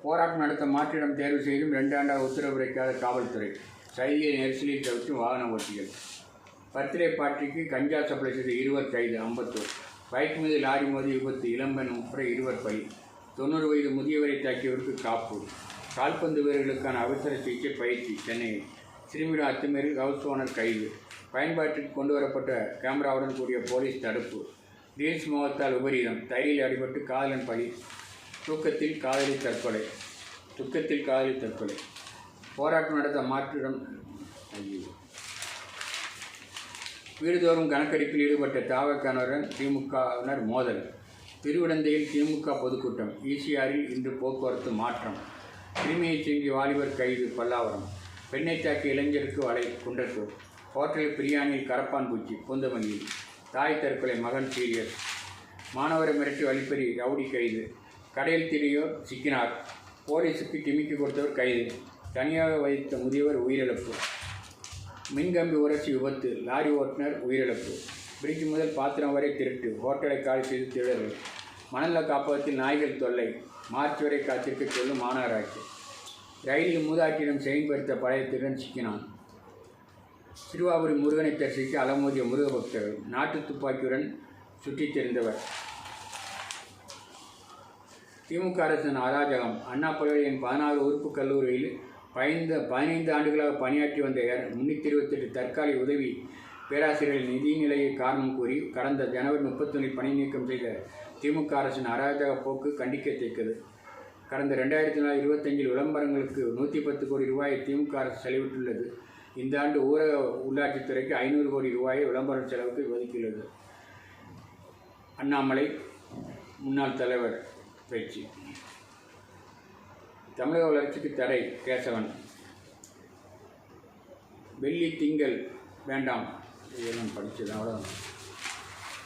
போராட்டம் நடத்த மாற்றிடம் தேர்வு செய்தும் 2 ஆண்டாக உத்தரவு பிறக்காத காவல்துறை. ரயிலில் நெரிசலில் தவிர்த்து வாகன ஓட்டிகள். பர்த்டே பார்ட்டிக்கு கஞ்சா சப்ளை செய்த 20 கைது. அம்பத்தூர். பைக் மீது லாரி மோதி விபத்து. இளம்பெண் உட்பட 20 பலி. 90 வயது முதியவரை தாக்கியவருக்கு காப்பு. கால்பந்து வீரர்களுக்கான அவசர சிகிச்சை பயிற்சி. சென்னையில் சிறுமியிடம் அத்துமீறல் ஹவுஸ் ஓனர் கைது. பயன்பாட்டிற்கு கொண்டு வரப்பட்ட கேமராவுடன் கூடிய போலீஸ் தடுப்பு. ரீல்ஸ் மோகத்தால் விபரீதம். தைரியில் அடிபட்டு காதலன் பலி. துக்கத்தில் காதலி தற்கொலை. போராட்டம் நடத்த மாற்றிடம். வீடுதோறும் கணக்கெடுப்பில் ஈடுபட்ட தாவக்கானருடன் திமுகவினர் மோதல். திருவிடந்தையில் திமுக பொதுக்கூட்டம். ஈசிஆரில் இன்று போக்குவரத்து மாற்றம். கிருமியை சிங்கி வாலிபர் கைது. பல்லாவரம். பெண்ணை தாக்கிய இளைஞருக்கு வலை. குன்றத்தூர். ஹோட்டலில் பிரியாணியில் கரப்பான் பூச்சி. பூந்தமல்லியில் தாய் தற்கொலை, மகன் சீரியஸ். மாணவரை மிரட்டி வழிப்பறி, ரவுடி கைது. கடையில் திரியோர் சிக்கினார். போலீஸுக்கு டிமிக்கி கொடுத்தவர் கைது. தனியாக வைத்த முதியவர் உயிரிழப்பு. மின்கம்பி உரசி விபத்து. லாரி ஓட்டுநர் உயிரிழப்பு. பிரிட்ஜ் முதல் பாத்திரம் வரை திருட்டு. ஹோட்டலை காலி செய்து திருடர்கள். மணல காப்பகத்தில் நாய்கள் தொல்லை. மார்ச் வரை காத்திருக்க சொல்லும் மாநகராட்சி. ரயிலில் மூதாட்டியிடம் செயல்படுத்த பழைய திருடன் சிக்கினான். திருவாபுரி முருகனை தரிசிக்க அலமோதிய முருக பக்தர்கள். நாட்டு துப்பாக்கியுடன் சுற்றித் தெரிந்தவர். திமுக அரசின் அராஜகம். அண்ணா பல்கலையின் 14 உறுப்பு கல்லூரியில் 15 ஆண்டுகளாக பணியாற்றி வந்த 328 தற்காலிக உதவி பேராசிரியர்கள் நிதி நிலையை காரணம் கூறி கடந்த ஜனவரி 31 பணி நீக்கம் செய்த திமுக அரசின் அராஜக போக்கு கண்டிக்கத்தக்கது. கடந்த 2025 விளம்பரங்களுக்கு 110 கோடி ரூபாயை திமுக அரசு செலவிட்டுள்ளது. இந்த ஆண்டு ஊரக உள்ளாட்சித்துறைக்கு 500 கோடி ரூபாயை விளம்பர செலவுக்கு ஒதுக்கியுள்ளது. அண்ணாமலை முன்னாள் தலைவர் பேச்சு. தமிழக வளர்ச்சிக்கு தடை. கேசவன். வெள்ளி திங்கள் வேண்டாம். இதெல்லாம் படித்தது அவ்வளோதான்.